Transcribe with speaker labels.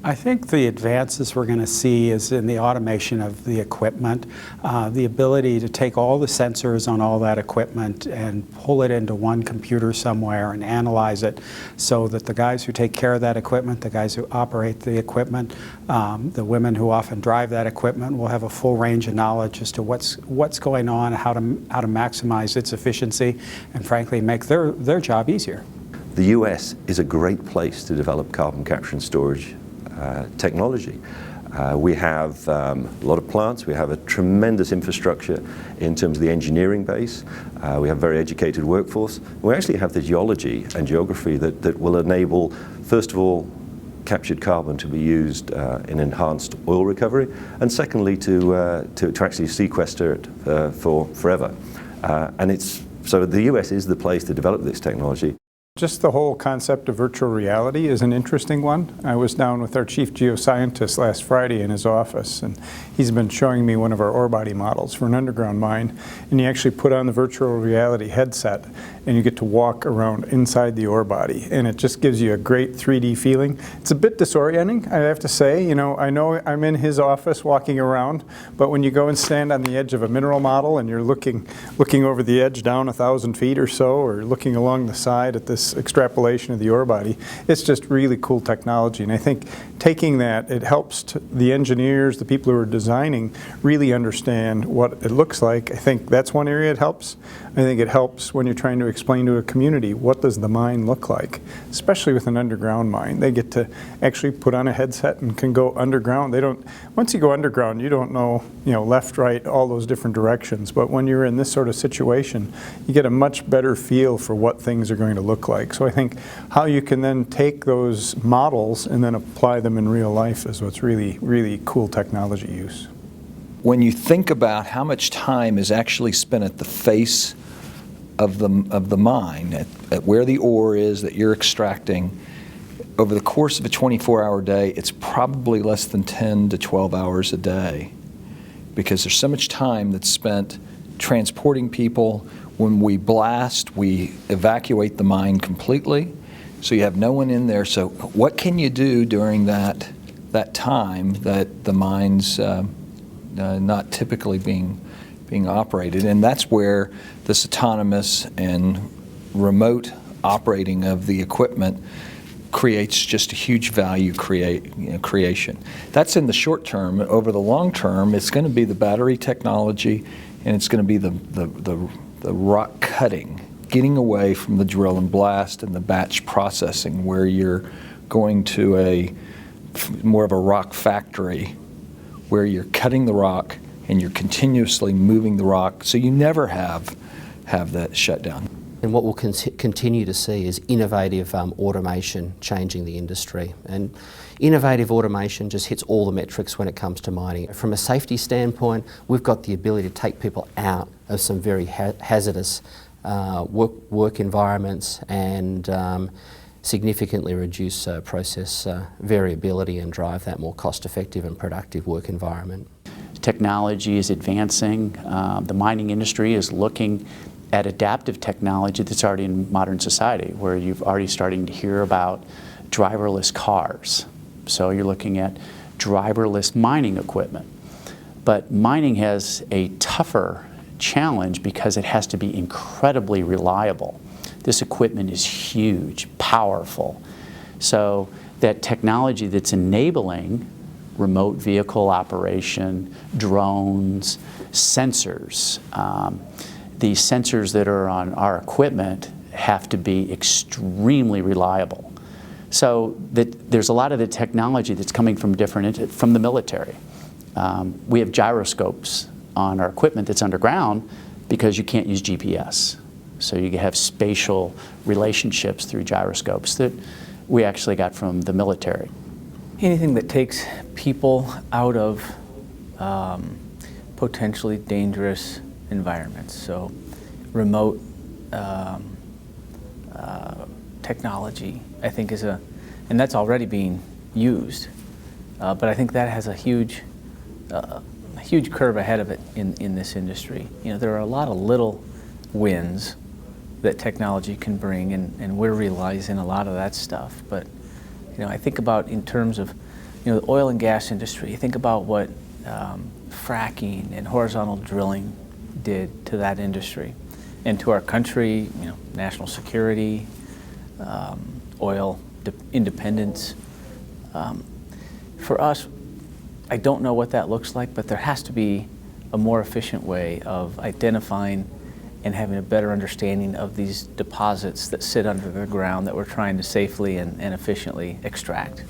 Speaker 1: I think the advances we're going to see is in the automation of the equipment, the ability to take all the sensors on all that equipment and pull it into one computer somewhere and analyze it so that the guys who take care of that equipment, the guys who operate the equipment, the women who often drive that equipment will have a full range of knowledge as to what's going on, how to maximize its efficiency, and frankly make their job easier.
Speaker 2: The US is a great place to develop carbon capture and storage technology. We have a lot of plants, we have a tremendous infrastructure in terms of the engineering base, we have a very educated workforce. We actually have the geology and geography that will enable, first of all, captured carbon to be used in enhanced oil recovery, and secondly to actually sequester it for forever. So the US is the place to develop this technology.
Speaker 3: Just the whole concept of virtual reality is an interesting one. I was down with our chief geoscientist last Friday in his office, and he's been showing me one of our ore body models for an underground mine, and you actually put on the virtual reality headset and you get to walk around inside the ore body, and it just gives you a great 3D feeling. It's a bit disorienting, I have to say. I know I'm in his office walking around, but when you go and stand on the edge of a mineral model and you're looking over the edge down 1,000 feet or so, or looking along the side at this extrapolation of the ore body, it's just really cool technology. And I think taking that, it helps the engineers, the people who are designing, really understand what it looks like. I think that's one area it helps. I think it helps when you're trying to explain to a community, what does the mine look like? Especially with an underground mine. They get to actually put on a headset and can go underground. Once you go underground, you don't know, left, right, all those different directions. But when you're in this sort of situation, you get a much better feel for what things are going to look like. So I think how you can then take those models and then apply them in real life is what's really, really cool technology use.
Speaker 4: When you think about how much time is actually spent at the face of the mine, at where the ore is that you're extracting, over the course of a 24-hour day, it's probably less than 10 to 12 hours a day, because there's so much time that's spent transporting people. When we blast, we evacuate the mine completely, so you have no one in there. So what can you do during that time that the mine's not typically being operated? And that's where this autonomous and remote operating of the equipment creates just a huge value creation. That's in the short term. Over the long term, it's going to be the battery technology, and it's going to be the rock cutting, getting away from the drill and blast and the batch processing, where you're going to more of a rock factory, where you're cutting the rock and you're continuously moving the rock, so you never have that shutdown.
Speaker 5: And what we'll continue to see is innovative automation changing the industry. And innovative automation just hits all the metrics when it comes to mining. From a safety standpoint, we've got the ability to take people out of some very hazardous work environments and significantly reduce process variability and drive that more cost-effective and productive work environment.
Speaker 6: Technology is advancing. The mining industry is looking at adaptive technology that's already in modern society, where you've already starting to hear about driverless cars. So you're looking at driverless mining equipment. But mining has a tougher challenge because it has to be incredibly reliable. This equipment is huge, powerful. So that technology that's enabling remote vehicle operation, drones, sensors, the sensors that are on our equipment have to be extremely reliable. So there's a lot of the technology that's coming from the military. We have gyroscopes on our equipment that's underground because you can't use GPS. So you have spatial relationships through gyroscopes that we actually got from the military.
Speaker 7: Anything that takes people out of potentially dangerous environments. So remote technology, I think, and that's already being used, but I think that has a huge curve ahead of it in this industry. There are a lot of little wins that technology can bring, and we're realizing a lot of that stuff. But I think about in terms of You know, the oil and gas industry, you think about what fracking and horizontal drilling did to that industry and to our country, you know, national security, oil independence. For us, I don't know what that looks like, but there has to be a more efficient way of identifying and having a better understanding of these deposits that sit under the ground that we're trying to safely and efficiently extract.